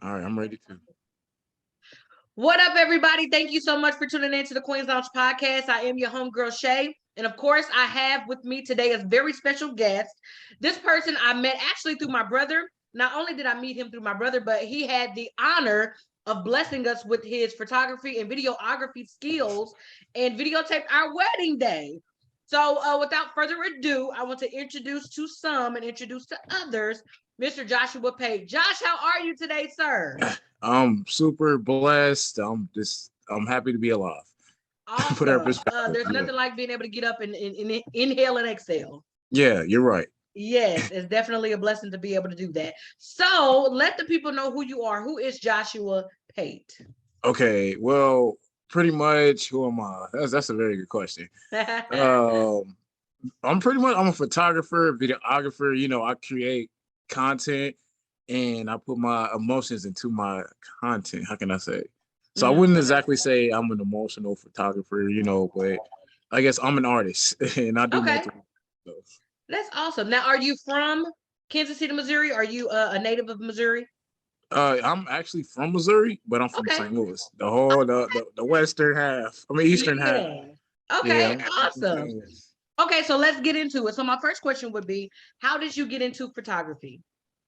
All right, I'm ready to. What up, everybody? Thank you so much for tuning in to the Queen's Lounge podcast. I am your homegirl, Shay. And of course, I have with me today a very special guest. This person I met actually through my brother. Not only did I meet him through my brother, but he had the honor of blessing us with his photography and videography skills and videotaped our wedding day. So, without further ado, I want to introduce to some and introduce to others Mr. Joshua Pate. Josh, how are you today, sir? I'm super blessed. I'm happy to be alive. Put our Awesome. perspective. There's Yeah. nothing like being able to get up and inhale and exhale. Yeah, you're right. Yes, it's definitely a blessing to be able to do that. So let the people know who you are. Who is Joshua Pate? Okay, well, pretty much who am I? That's a very good question. Um, I'm a photographer, videographer. I create content and I put my emotions into my content. How can I say? So I Mhm. wouldn't exactly say I'm an emotional photographer, but I guess I'm an artist and I do Okay, multiple stuff. that's awesome. Now, are you from Kansas City, Missouri? Are you a native of Missouri? I'm actually from Missouri, but I'm from Okay. St. Louis, the whole the western half. I mean eastern half. Yeah. Yeah, Okay, I'm from awesome. St. Louis. Okay, so let's get into it. So my first question would be, how did you get into photography?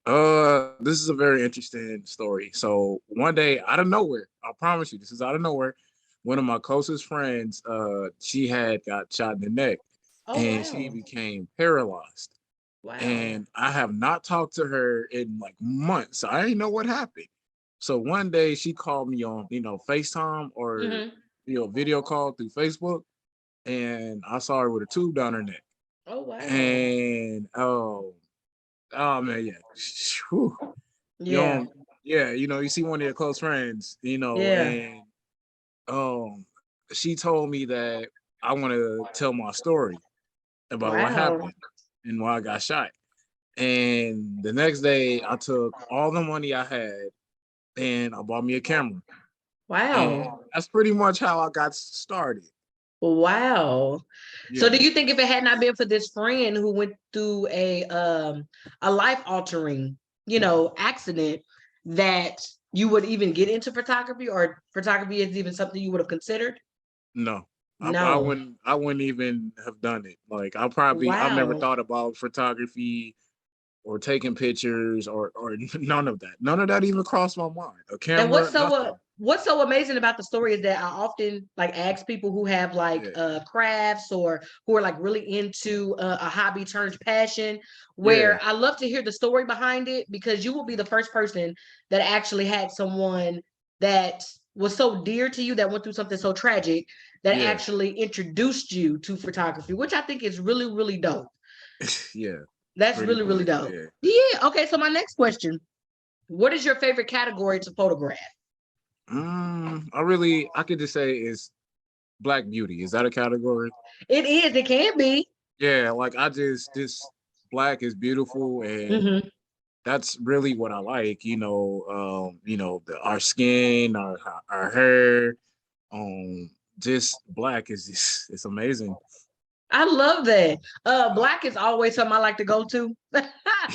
This is a very interesting story. So one day, out of nowhere, I promise you, this is out of nowhere. One of my closest friends, she had got shot in the neck, Oh, and she wow. became paralyzed. Wow. And I have not talked to her in like months. So I didn't know what happened. So one day she called me on, FaceTime or Mm-hmm. video call through Facebook, and I saw her with a tube down her neck. Oh, wow. And oh man, yeah. Whew. You Yeah. know, yeah, you see one of your close friends, Yeah. and um she told me that I want to tell my story about what Wow. happened and why I got shot. And the next day I took all the money I had and I bought me a camera. And Wow. that's pretty much how I got started. Wow. So do Yeah. you think if it had not been for this friend who went through a life altering, accident, that you would even get into photography, or photography is even something you would have considered? No. No. I wouldn't even have done it. Like I've never Wow. thought about photography or taking pictures or none of that. None of that even crossed my mind. A And camera, nothing. what's so amazing about the story is that I often like ask people who have like Yeah. crafts or who are like really into a hobby turns passion, Yeah. where I love to hear the story behind it, because you will be the first person that actually had someone that was so dear to you, that went through something so tragic, that Yeah. actually introduced you to photography, which I think is really, really dope. Yeah. That's Pretty really, really much. dope. Yeah. Yeah. Okay. So my next question: what is your favorite category to photograph? I could just say is black beauty. Is that a category? It is. It can be. Yeah, like this black is beautiful and Hmm. that's really what I like, our skin, our hair, just black is just it's amazing. I love that. Black is always something I like to go to.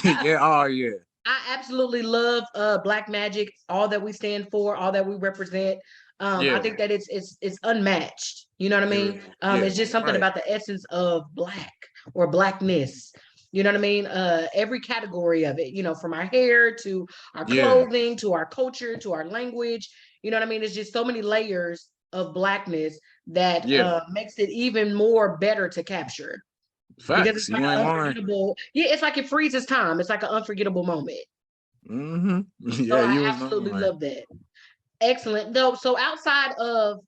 Yeah, oh yeah. I absolutely love black magic, all that we stand for, all that we represent. I Yeah, think that it's unmatched. You know what I it mean? really yeah, It's just something right. about the essence of black or blackness. You know what I mean? Every category of it, from our hair to our Yeah, clothing to our culture to our language. You know what I mean? It's just so many layers of blackness that yeah. makes it even more better to capture, because Facts. it's like You ain't an lying. unforgettable. Yeah, it's like it freezes time. It's like an unforgettable moment. Mm-hmm. So Yeah, I you was not absolutely lying. love that. Excellent. Though, so outside of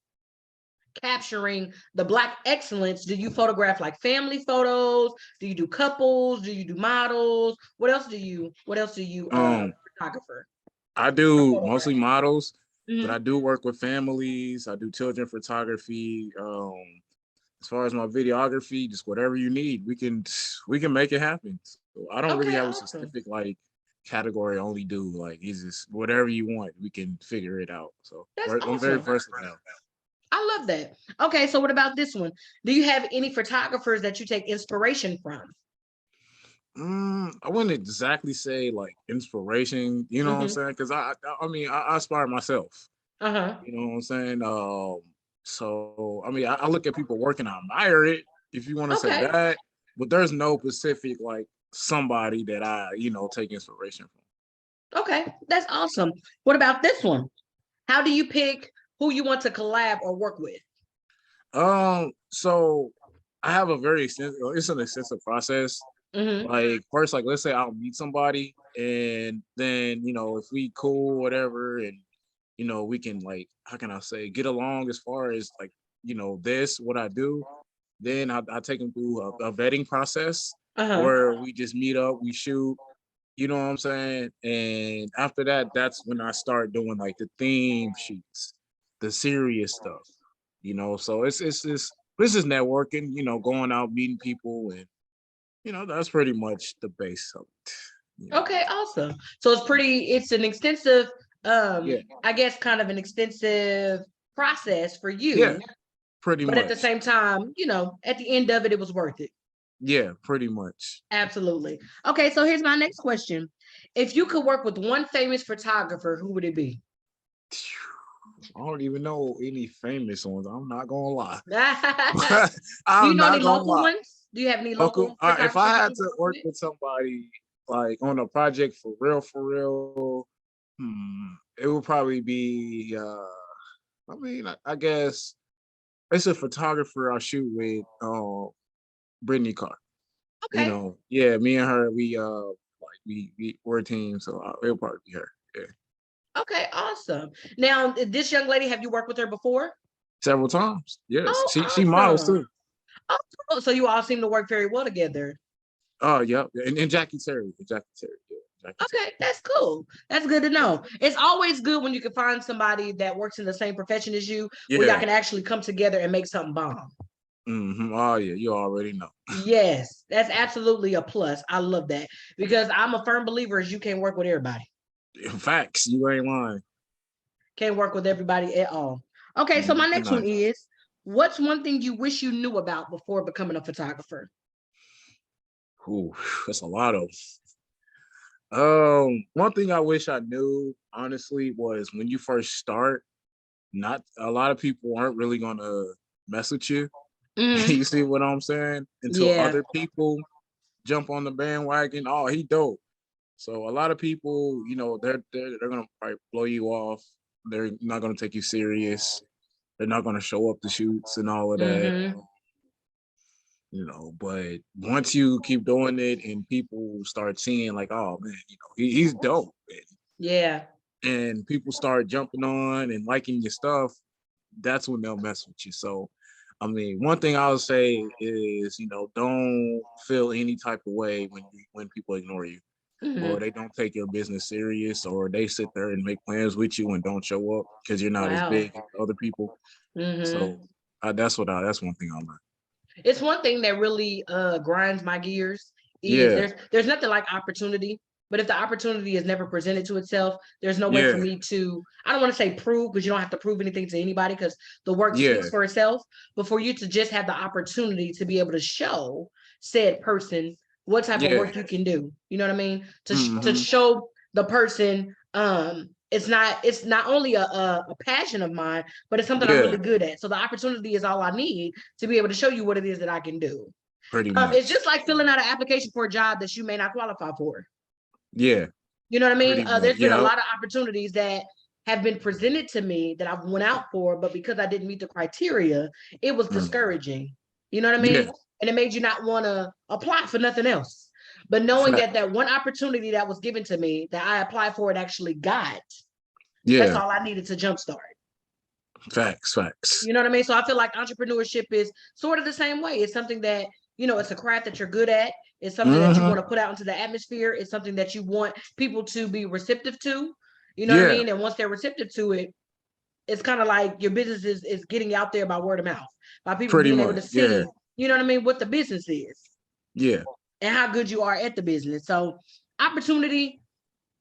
capturing the black excellence, do you photograph like family photos? Do you do couples? Do you do models? What else do you Um, photographer I or do photograph? mostly models, but Hmm. I do work with families. I do children photography. As far as my videography, just whatever you need, we can make it happen. So I don't really have Okay, a awesome. specific like category I only do. Like it's just whatever you want, we can figure it out. So That's I'm very awesome. versatile. I love that. Okay, so what about this one? Do you have any photographers that you take inspiration from? I wouldn't exactly say like inspiration, you know what I'm Mm-hmm. saying? Because I mean, I aspire myself. Uh-huh. You know what I'm saying? So I mean, I look at people working, I admire it, if you want to say Okay. that, but there's no specific like somebody that I, take inspiration Okay. That's awesome. What about this one? How do you pick who you want to collab or work with? from. So I have a very extensive, it's an extensive process. Mm-hmm. Like first, like let's say I'll meet somebody, and then if we cool, whatever, and we can like, how can I say, get along as far as like, this, what I do. Then I take them through a vetting process Uh-huh. where we just meet up, we shoot, you know what I'm saying? And after that, that's when I start doing like the theme sheets, the serious stuff, So it's just this is networking, going out, meeting people, and that's pretty much the base of it. Okay, awesome. So it's an extensive, Yeah, I guess kind of an extensive process for yeah, you, pretty but at the much. same time, at the end of it, it was worth it. Yeah, pretty much. Absolutely. Okay, so here's my next question. If you could work with one famous photographer, who would it be? I don't even know any famous ones. I'm not gonna lie. Do you I'm know any not gonna local lie. ones? Do you have any Local. local All right, if I photographers that had you to work work with? with somebody like on a project for real, it would probably be. I mean, I guess it's a photographer I shoot with. Brittany Carr. Okay. Yeah, me and her, we like we're a team, so it'll probably be her. Yeah, Okay, awesome. Now, this young lady, have you worked with her before? several times. Yes, she Oh, models awesome. too. Oh, cool. So you all seem to work very well together. Oh, yep, and Jackie Terry, Jackie Terry, yeah, Jackie Terry. Okay, that's cool. That's good to know. It's always good when you can find somebody that works in the same profession as you, where y'all Yeah. can actually come together and make something bomb. Oh yeah, you already know. Yes, that's absolutely a plus. I love that because I'm a firm believer is you can't work with everybody. Facts, you ain't lying. Can't work with everybody at all. Okay, so You my next one cannot. is what's one thing you wish you knew about before becoming a photographer? Ooh, that's a lot of. One thing I wish I knew, honestly, was when you first start, not a lot of people aren't really gonna mess with you. Mm-hmm. You see what I'm saying? Until Yeah. other people jump on the bandwagon. Oh, he dope. So a lot of people, they're gonna probably blow you off. They're not gonna take you serious. They're not gonna show up to shoots and all of that. Mm-hmm. But once you keep doing it and people start seeing like, oh man, he's dope, Yeah. and people start jumping on and liking your stuff, that's when they'll mess with you. So I mean, one thing I'll say is, don't feel any type of way when people ignore you, or Mm-hmm. they don't take your business serious, or they sit there and make plans with you and don't show up because you're not as Wow. big as other people. Mm-hmm. So that's one thing I learned. It's one thing that really grinds my gears is Yeah, there's nothing like opportunity, but if the opportunity is never presented to itself, there's no way for yeah, me to, I don't want to say prove because you don't have to prove anything to anybody because the work yeah, speaks for itself, but for you to just have the opportunity to be able to show said person what type of yeah. work you can do. You know what I mean? To Hmm. show the person it's not only a passion of mine, but it's something I'm Yeah, really good at. So the opportunity is all I need to be able to show you what it is that I can do. pretty It's much. just like filling out an application for a job that you may not qualify for. Yeah, You know what I mean? pretty much. There's been a Yep. lot of opportunities that have been presented to me that I've went out for, but because I didn't meet the criteria, it was Mhm. discouraging. You know what I Yeah, mean? And it made you not want to apply for nothing else. But knowing fact. that one opportunity that was given to me that I applied for and actually got, that's Yeah, all I needed to jumpstart. facts, facts. You know what I mean? So I feel like entrepreneurship is sort of the same way. It's something that, it's a craft that you're good at. It's something that you Hmm. want to put out into the atmosphere. It's something that you want people to be receptive to. You know what I Yeah, mean? And once they're receptive to it, it's kind of like your business is getting out there by word of mouth, by people pretty being able much. to Yeah, see, you know what I mean, what the business is yeah, and how good you are at the business. So opportunity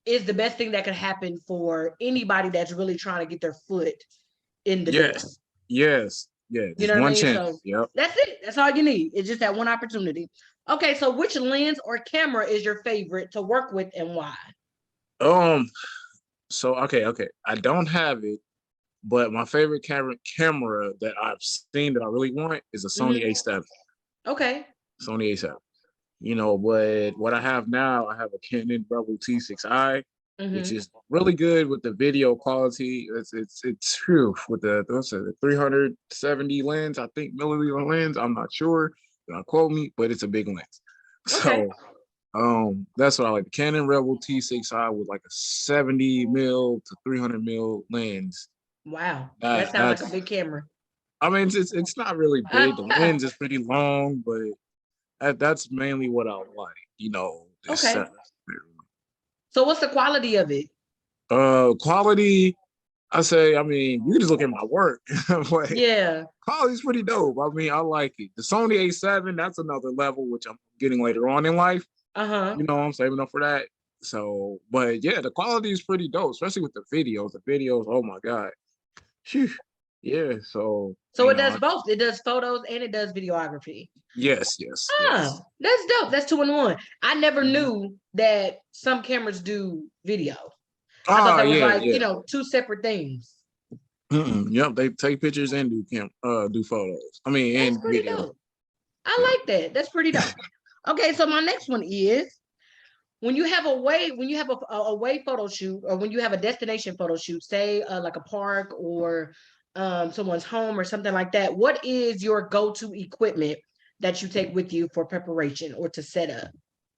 is the best thing that could happen for anybody that's really trying to get their foot in the door. yes, yeah. You Just know what I one mean? chance. So Yep. that's it. That's all you need. It's just that one opportunity. Okay, so which lens or camera is your favorite to work with and why? Um, so okay, I don't have it, but my favorite camera that I've seen that I really want is a Sony Mm-hmm. A7. Okay. Sony A7. You know, but what I have now, I have a Canon Rebel T6i, which Mm-hmm. is really good with the video quality. It's true with the what's it, the 370 lens, I think milliliter lens. I'm not sure. Don't quote me, but it's a big lens. Okay. So that's what I like. The Canon Rebel T6i with like a 70 mil to 300 mil lens. Wow. That That sounds like a that's big camera. I mean it's not really big. The lens is pretty long, but that's mainly what I like. You know, this Okay. So what's the quality of it? quality. I say, I mean, you can just look at my work. But Yeah. quality's pretty dope. I mean, I like it. The Sony A7, that's another level, which I'm getting later on in life. Uh-huh. You know, I'm saving up for that. So, but yeah, the quality is pretty dope, especially with the videos. The videos, oh my God. Phew. Yeah, so, So it does both. It does photos and it does videography. yes. Oh, that's dope. That's 2-in-1. I never Mhm. knew that some cameras do video. I thought Ah, that was yeah, like, yeah. two separate things. Yep, they take pictures and do photos. I mean, That's and pretty video. dope. I Yep. like that. That's pretty dope. Okay, so my next one is when you have a away photo shoot, or when you have a destination photo shoot, say like a park or someone's home or something like that, what is your go-to equipment that you take with you for preparation or to set up?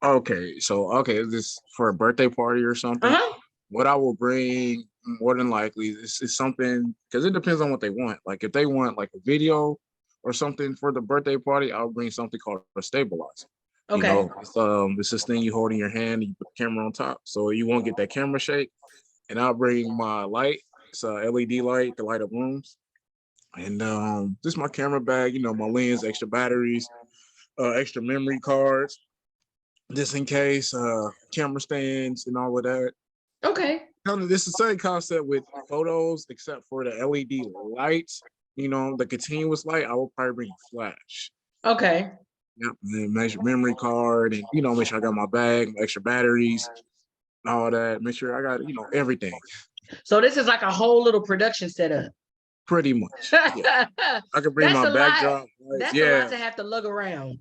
Okay, so is this for a birthday party or something? Uh-huh. What I will bring more than likely is something because it depends on what they want. Like if they want like a video or something for the birthday party, I'll bring something called a stabilizer. You Okay. know, it's this thing you hold in your hand and you put the camera on top, so you won't get that camera shake. And I'll bring my light. It's a LED light to light up rooms. And just my camera bag, you know, my lens, extra batteries, extra memory cards, just in case, camera stands and all of that. Okay. Kind of this is the same concept with photos, except for the LED lights. You know, the continuous light. I will probably bring a flash. Okay. Yep, and then measure memory card, and you know, make sure I got my bag, my extra batteries, all that. Make sure I got everything. So this is like a whole little production setup. Pretty much. Yeah, I can bring That's my a lot. backdrop lights. That's a lot Yeah, to have to lug around.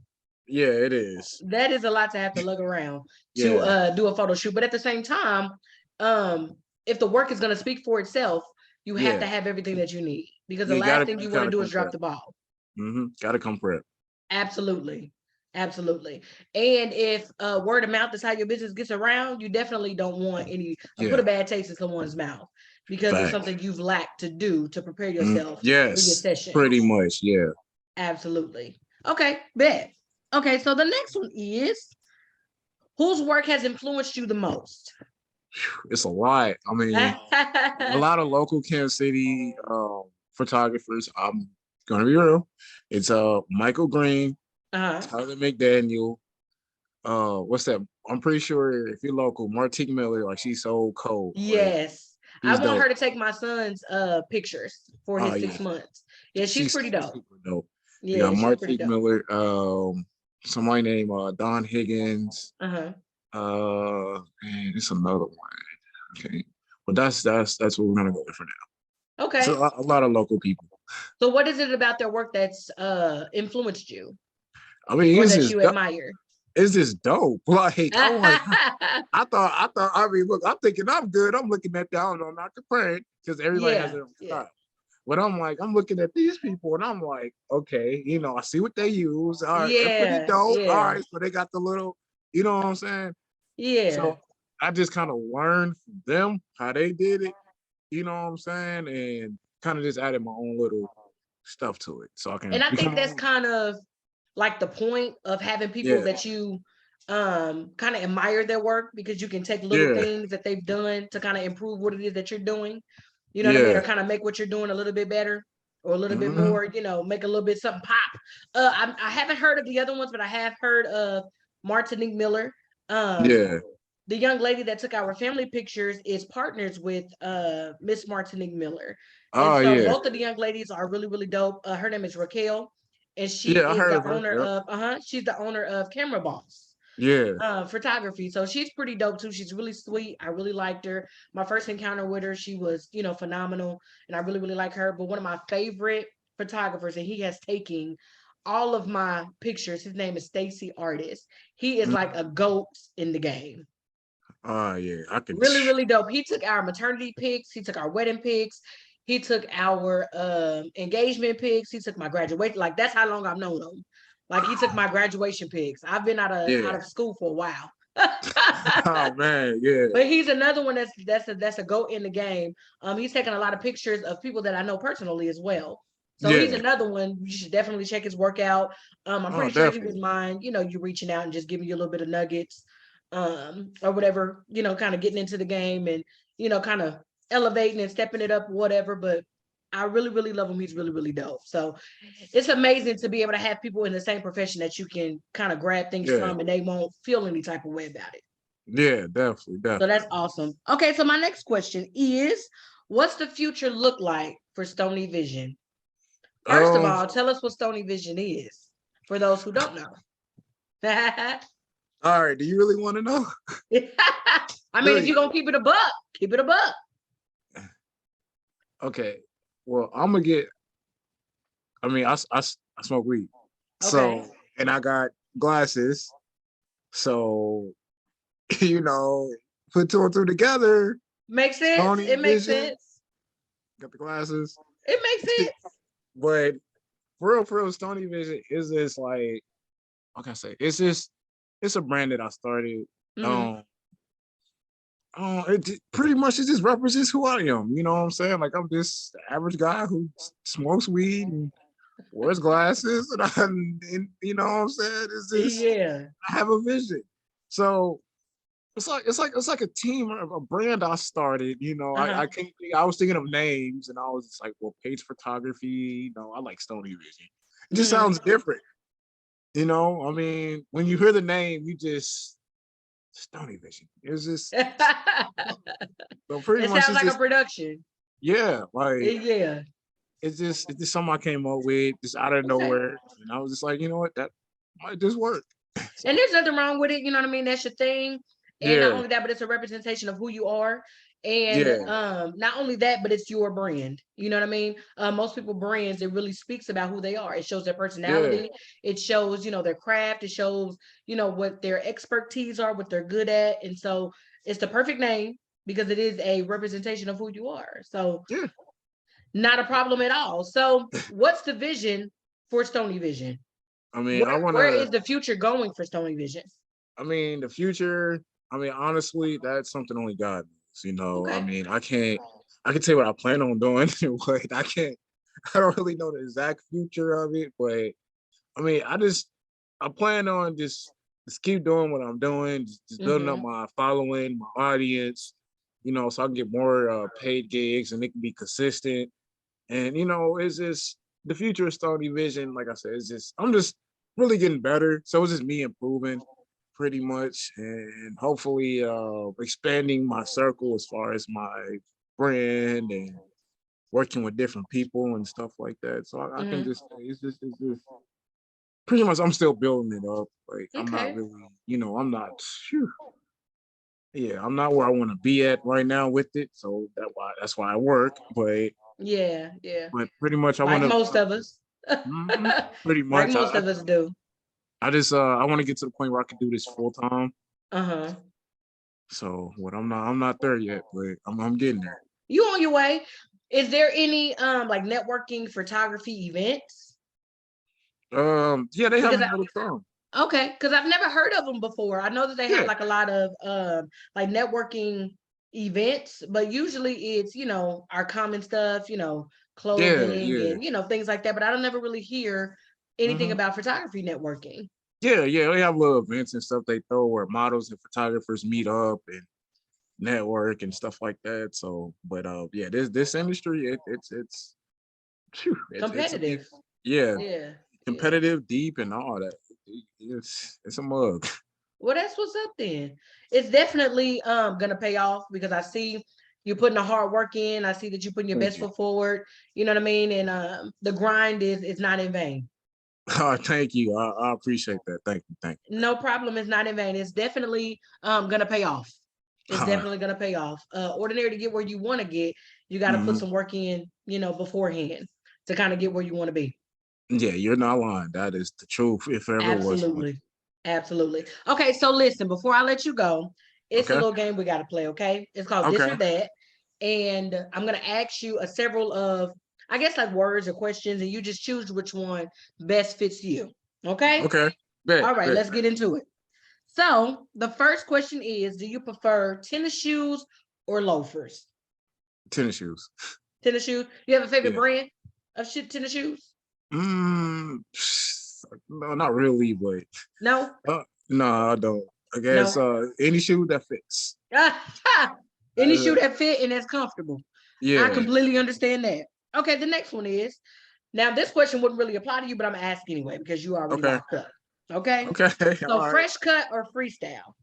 yeah, it is. That is a lot to have to lug around to Yeah, do a photo shoot. But at the same time, um, if the work is going to speak for itself, you have to yeah. have everything that you need, because the You last gotta, thing you you want to gotta do is come drop prep. the ball. Gotta come prep. Absolutely. Absolutely. And if word of mouth is how your business gets around, you definitely don't want any put a Yeah, bad taste in someone's mouth because of facts. something you've lacked to do to prepare yourself for your Yes, session. pretty much. Yeah. Absolutely. Okay, bet. Okay, so the next one is whose work has influenced you the most? It's a lot. I mean, a lot of local Kansas City photographers. I'm gonna be real. It's Michael Green, Uh-huh. Tyler McDaniel. What's that? I'm pretty sure if you're local, Martique Miller, like she's so cold. Like Yes. I she's want her dope. to take my son's pictures for Oh his yeah, 6 months. Yeah, she's pretty she's dope. super dope. You got Yeah, she's pretty Martique dope. Miller, somebody named Don Higgins. Uh-huh. And it's another one. Okay. But that's what we're gonna go with for now. Okay. So a lot of local people. So what is it about their work that's influenced you I mean, or that you admire? it's just dope. Like I'm like, I mean, look, I'm thinking I'm good. I'm looking at that. I don't know, not comparing because everybody has Yeah, their own yeah, style. But I'm like, I'm looking at these people and I'm like, okay, you know, I see what they use. All right, they're pretty yeah, dope. All yeah, right, so they got the little, you know what I'm saying? yeah. So I just kind of learned from them how they did it, you know what I'm saying? And kind of just added my own little stuff to it so I And can I become think my that's own. kind of like the point of having people Yeah, that you kind of admire their work, because you can take little yeah, things that they've done to kind of improve what it is that you're doing. You know what I mean? yeah. Or kind of make what you're doing a little bit better or a little bit Hmm. more, make a little bit something pop. I haven't heard of the other ones, but I have heard of Martinique Miller. Um, Yeah. the young lady that took our family pictures is partners with Miss Martinique Miller. And Oh so yeah. both of the young ladies are really, really dope. Her name is Raquel. and she Yeah, I is heard the of her. owner Yep. of she's the owner of Camera Boss Yeah. photography. So she's pretty dope too. She's really sweet. I really liked her. My first encounter with her, she was, phenomenal. And I really, really like her. But one of my favorite photographers, and he has taken all of my pictures. His name is Stacy Artist. He is like a GOAT in the game. Yeah, I can. Really, really dope. He took our maternity pics, he took our wedding pics, he took our engagement pics, he took my graduation. Like that's how long I've known him. Like he took my graduation pics. I've been out Yeah. of school for a while. Oh man, yeah. But he's another one that's a go in the game. He's taken a lot of pictures of people that I know personally as well. So he's Yeah. another one. You should definitely check his workout. I'm Oh, pretty sure he definitely. would mind, you reaching out and just giving you a little bit of nuggets, or whatever, kind of getting into the game and, kind of elevating and stepping it up, whatever. But I really, really love him. He's really, really dope. So it's amazing to be able to have people in the same profession that you can kind of grab things Yeah. from and they won't feel any type of way about it. Yeah, definitely, So definitely. that's awesome. Okay, so my next question is, what's the future look like for Stony Vision? First of Um, all, tell us what Stony Vision is for those who don't know. all right. Do you really want to know? I mean, Do if you're you? gonna keep it a buck, keep it a buck. Okay. Well, I'm gonna get. I mean, I smoke weed, Okay. so and I got glasses, so you know, put two and two together. Makes sense. Stony It makes vision, sense. got the glasses, It makes sense. but for real, Stony Vision is this like, what can I say? It's a brand that I started. Mm-hmm. Um, pretty much it just represents who I am. You know what I'm saying? Like I'm just the average guy who smokes weed and wears glasses, and you know what I'm saying? It's just Yeah. I have a vision. So it's like a team, a brand I started. You know, Uh-huh. I can't think, I was thinking of names, and I was just like, well, Page Photography. You know, I like Stony Vision. It just Mm-hmm. sounds different. You know, I mean, when you hear the name, you just Stony Vision. It's just so pretty It much sounds it's like a just production. yeah, like Yeah. it's just something I came up with just out of Okay. nowhere, and I was just like, you know what, that might just work. And So there's nothing wrong with it, you know what I mean? That's your thing. And not yeah, only that, but it's a representation of who you are. And yeah, not only that, but it's your brand. You know what I mean? Most people brands, it really speaks about who they are. It shows their yeah, personality. It shows, their craft. It shows, what their expertise are, what they're good at. And so it's the perfect name because it is a representation of who you are. So yeah. not a problem at all. So what's the vision for Stony Vision? I mean, I Where wanna. is the future going for Stony Vision? I mean, the future. I mean, honestly, that's something only God knows. You know, I Okay. mean, I can't. I can tell you what I plan on doing, but I can't. I don't really know the exact future of it, but I mean, I plan on just keep doing what I'm doing, just building up Mm-hmm. my following, my audience, you know, so I can get more paid gigs and it can be consistent. And you know, it's just the future of Stony Vision. Like I said, it's just I'm just really getting better. So it's just me improving pretty much, and hopefully expanding my circle as far as my brand and working with different people and stuff like that. So I can Mm-hmm. just say it's just pretty much I'm still building it up. Like I'm not Okay. really, you know, I'm not phew, yeah, I'm not where I want to be at right now with it. So that's why I work. Yeah, yeah. But pretty much I want Like to most of us. pretty Like much most of us do. I just I want to get to the point where I can do this full time. Uh-huh. So what I'm not there yet, but I'm getting there. You on your way. Is there any like networking photography events? Yeah, they have Because them all the time. okay, because I've never heard of them before. I know that they have Yeah, like a lot of like networking events, but usually it's, our common stuff, yeah, clothing yeah. and things like that. But I don't never really hear anything Hmm. about photography networking. Yeah. They have little events and stuff they throw where models and photographers meet up and network and stuff like that. So, but yeah, this industry it's phew, it's a deep, Competitive. yeah, Yeah. Yeah. competitive, deep, and all that. It's a mug. Well, that's what's up then. It's definitely gonna pay off because I see you putting the hard work in. I see that you're putting your Thank best you. foot forward. You know what I mean? And the grind is not in vain. Thank you. I appreciate that. Thank you. Thank you. No problem. It's not in vain. It's definitely gonna pay off. It's All right. definitely gonna pay off. Ordinary to get where you want to get, you got to put Mhm. some work in, beforehand to kind of get where you want to be. Yeah, you're not lying. That is the truth, if ever was one. Absolutely. Absolutely. Okay, so listen, before I let you go, it's a Okay. little game we got to play, okay? It's called This or Okay. That. And I'm going to ask you a several of, I guess, like words or questions, and you just choose which one best fits you. Okay? Okay. Bet. All right, Bet. let's get into it. So the first question is, do you prefer tennis shoes or loafers? Tennis shoes. Tennis shoes. You have a favorite Yeah. brand of tennis shoes? Mm, no, not really, but No? no, I don't. I guess No. any shoe that fits. Any shoe Uh, that fit and that's comfortable. I yeah. completely understand that. Okay, the next one is, now this question wouldn't really apply to you, but I'm gonna ask anyway because you already Okay. locked up. Okay. Okay. So All right. fresh cut or freestyle?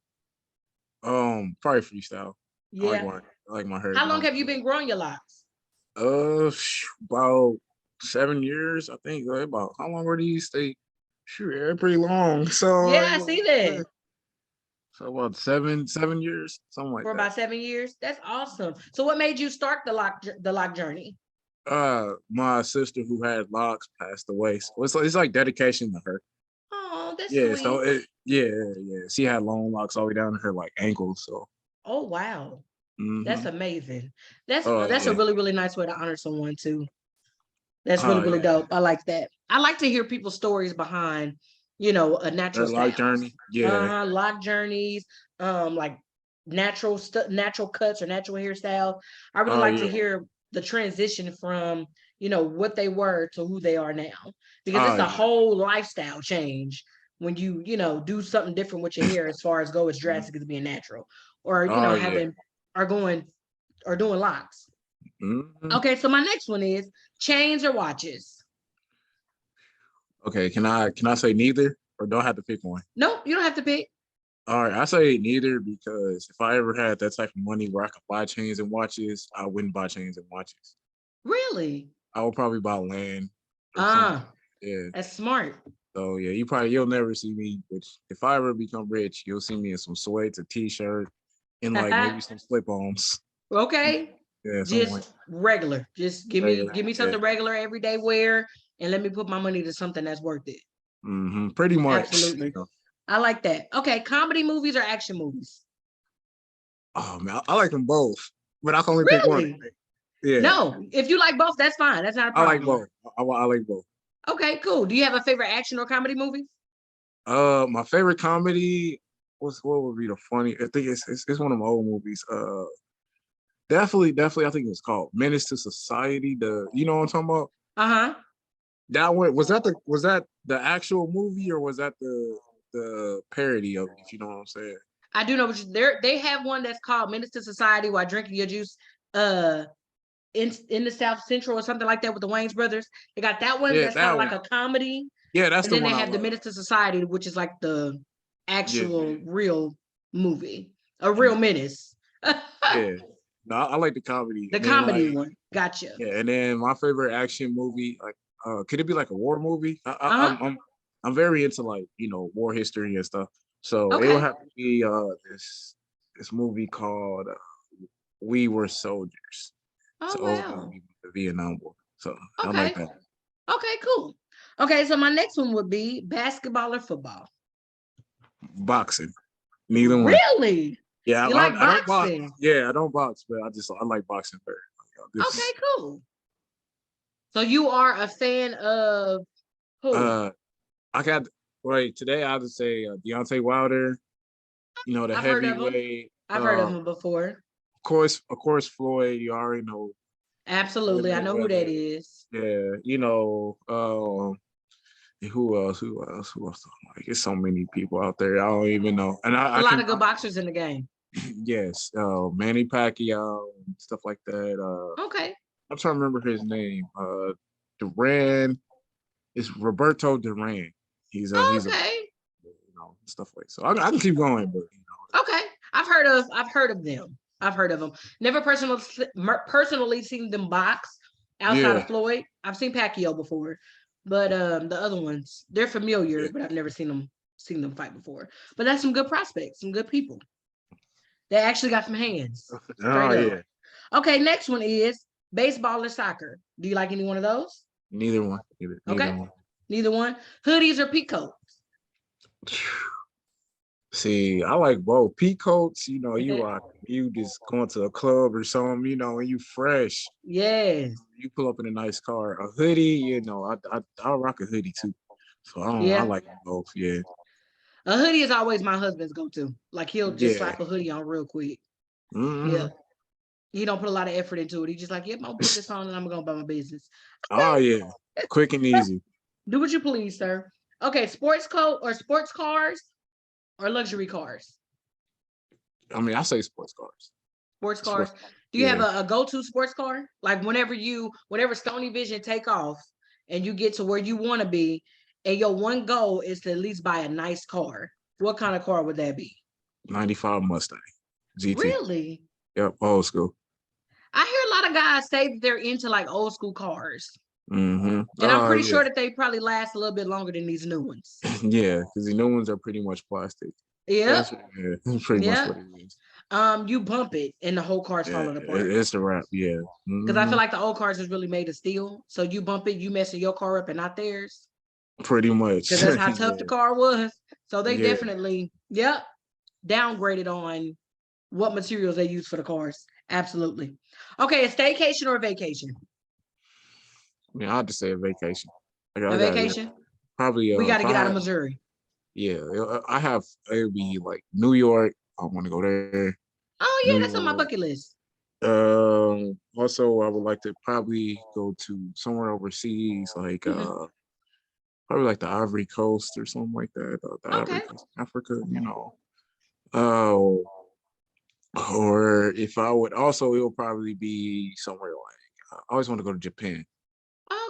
Probably freestyle. Yeah. I like my hair How long done. have you been growing your locks? About 7 years, I think. About how long were these? Sure, they're pretty long. Yeah, I see that. So about 7 years, something like For that. about 7 years. That's awesome. So what made you start the lock journey? My sister who had locks passed away, so it's like dedication to her. Oh, that's Yeah, so sweet. yeah, she had long locks all the way down to her like ankles. So, Oh wow. That's hmm amazing. That's oh that's a yeah, really, really nice way to honor someone too. That's really, oh really yeah, dope. I like that. I like to hear people's stories behind, a natural her lock styles. journey. Yeah, Lock journeys, like natural cuts or natural hairstyle. I really oh like to yeah, hear the transition from, what they were to who they are now. Because oh it's a yeah, whole lifestyle change when do something different with your hair as far as go as mhm. drastic as being natural. Or, Oh yeah. having or going or doing locks. Mhm. Okay, so my next one is chains or watches. Okay, can I say neither, or do I have to pick one? Nope, you don't have to pick. All right, I say neither because if I ever had that type of money where I could buy chains and watches, I wouldn't buy chains and watches. Really? I would probably buy land or something. Ah, Yeah. that's smart. So yeah, you'll never see me. Which if I ever become rich, you'll see me in some sweats, a t-shirt, and like maybe some slip-ons. Okay. Yeah, something like Just regular. Just give me regular. give me Yeah. something regular everyday wear and let me put my money to something that's worth it. Pretty much. Absolutely. I like that. Okay, comedy movies or action movies? Oh man, I like them both, but I can only pick one. Really? Yeah, No, if you like both, that's fine. That's not a I like problem. both. I like both. Okay, cool. Do you have a favorite action or comedy movie? My favorite comedy what would be the funny? I think it's one of my old movies. Definitely. I think it's called Menace to Society. You know what I'm talking about? Uh-huh. That one was that the actual movie or was that the parody of it? If you know what I'm saying? I do know what they have one that's called Menace to Society while drinking your juice. Uh in the South Central or something like that with the Wayans brothers. They got that one Yeah, that's kind that of like one. a comedy, Yeah, that's and the then they one I have the love. Menace to Society, which is like the Yeah, actual real movie, a real mhm, menace. yeah. No, I like the comedy, The and then comedy like one, gotcha. yeah, and then my favorite action movie, like could it be like a war movie? Uh huh. I'm very into like war history and stuff, so it would Okay. have to be this movie called We Were Soldiers. It's Oh an old wow. movie with the Vietnam War, so I like Okay. that. Okay. Cool. Okay. So my next one would be basketball or football. Boxing, neither one. Really? Yeah, You like I don't box. boxing? Yeah, I don't box, but I like boxing better. Like, Okay. Cool. So you are a fan of who? uh, I got like today. I would say Deontay Wilder. The I've heard of them. heavyweight. I've heard of them before. Of course, Floyd. You already know Floyd Absolutely. I know who that Mayweather. is. Yeah, who else? Like, it's so many people out there. I don't even know. And It's a I lot can, of good boxers in the game. yes, Manny Pacquiao and stuff like that. Okay. I'm trying to remember his name. Duran. It's Roberto Duran. He's a Okay. stuff like so. I can keep going, but Okay. I've heard of them. I've heard of them. Never personally seen them box outside yeah. of Floyd. I've seen Pacquiao before. But the other ones, they're familiar, but I've never seen them fight before. But that's some good prospects, some good people. They actually got some hands. Oh Straight up. yeah. Okay, next one is baseball or soccer. Do you like any one of those? Neither one. Neither Okay. one. Neither one. Hoodies or peacoat? See, I like both. Peacoats, you rock. You just going to a club or something, and you fresh. Yes. You pull up in a nice car. A hoodie, I'll rock a hoodie too. So I Yeah. like them both. Yeah. A hoodie is always my husband's go-to. Like he'll just Yeah. slap a hoodie on real quick. Mm-hmm. Yeah. He don't put a lot of effort into it. He's just like, yep, I'm gonna put this on and I'm gonna go about my business. Oh yeah. Quick and easy. Do what you please, sir. Okay, sports coat or sports cars or luxury cars? I mean, I say sports cars. Sports cars. Sports. Do you have Yeah. a go-to sports car? Like whenever Stony Vision take off and you get to where you want to be, and your one goal is to at least buy a nice car. What kind of car would that be? 95 Mustang GT. Really? Yep. Old school. I hear a lot of guys say that they're into like old school cars. Mm-hmm. And I'm Oh pretty yeah. sure that they probably last a little bit longer than these new ones. Yeah, because the new ones are pretty much plastic. Yep. That's pretty much Yep. what it is. You bump it and the whole car's Yeah, falling apart. it's a wrap. Yeah. Because I Mm-hmm. feel like the old cars is really made of steel. So you bump it, you messing your car up and not theirs. Pretty much. Because that's how tough the car was. So they Yeah. definitely, yep, downgraded on what materials they use for the cars. Absolutely. Okay, a staycation or a vacation? I mean, I'll just say a vacation. A I got it. vacation? Probably We got if to I get out of had, Missouri. yeah, I have, it'll be like New York. I want to go there. Oh, New yeah, that's on my York. bucket list. Also I would like to probably go to somewhere overseas, like Mhm. probably like the Ivory Coast or something like that. The Ivory Okay. Coast, Africa. Oh, or if I would also, it will probably be somewhere like I always want to go to Japan.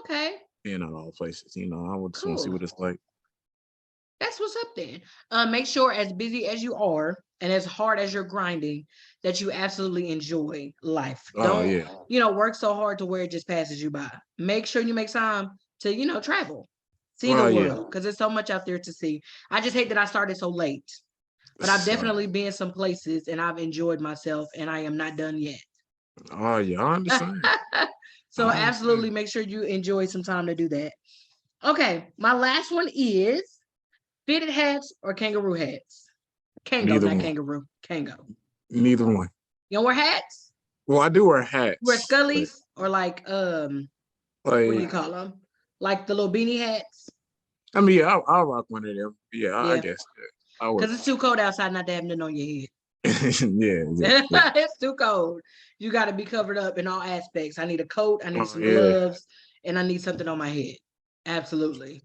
Okay. All places. I would just want to see Cool. what it's like. That's what's up then. Make sure as busy as you are and as hard as you're grinding, that you absolutely enjoy life. Oh Don't, yeah. work so hard to where it just passes you by. Make sure you make time to, travel, see the Oh yeah. world, because there's so much out there to see. I just hate that I started so late, but I've So, definitely been some places and I've enjoyed myself and I am not done yet. oh yeah, I understand. So I understand. absolutely make sure you enjoy some time to do that. Okay, my last one is fitted hats or kangaroo hats? Kango, Neither not one. kangaroo. Kango. Neither one. You don't wear hats? Well, I do wear You wear hats, but scullies or like what do you like call them? Like the little beanie hats? I mean, yeah, I'll rock one of them. Yeah, I Yeah, guess. Yeah, I would. because it's too cold outside not to have nothing on your head. Yeah. It's too cold. You got to be covered up in all aspects. I need a coat, I need Oh some yeah. gloves, and I need something on my head. Absolutely.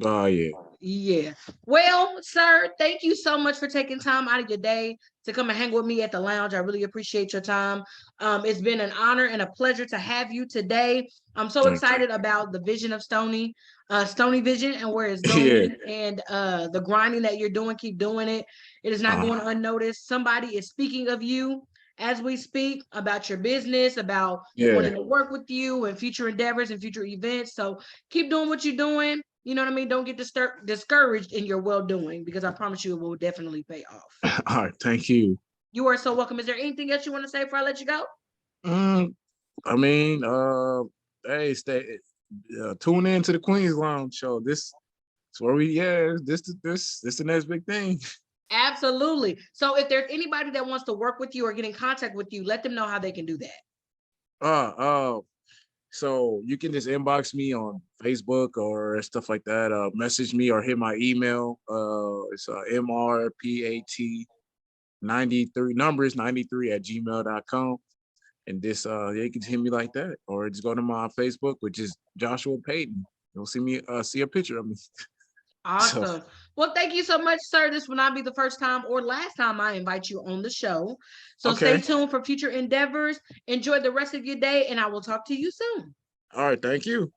Oh yeah. Yeah. Well, sir, thank you so much for taking time out of your day to come and hang with me at the lounge. I really appreciate your time. It's been an honor and a pleasure to have you today. I'm so Thank you. excited about the vision of Stony Vision and where it's Yeah. going and the grinding that you're doing. Keep doing it. It is not going unnoticed. Somebody is speaking of you as we speak about your business, about Yeah. wanting to work with you and future endeavors and future events. So keep doing what you're doing. You know what I mean? Don't get discouraged in your well doing because I promise you it will definitely pay off. All right. Thank you. You are so welcome. Is there anything else you want to say before I let you go? Mm, I mean, hey, tune in to the Queen's Lounge show. This is where this the next big thing. Absolutely. So if there's anybody that wants to work with you or get in contact with you, let them know how they can do that. So you can just inbox me on Facebook or stuff like that. Message me or hit my email. It's MRPAT 93 numbers 93 at gmail.com. And this you can hit me like that. Or just go to my Facebook, which is Joshua Payton. You'll see a picture of me. So Awesome. Well, thank you so much, sir. This will not be the first time or last time I invite you on the show. So stay okay. tuned for future endeavors. Enjoy the rest of your day, and I will talk to you soon. All right, thank you.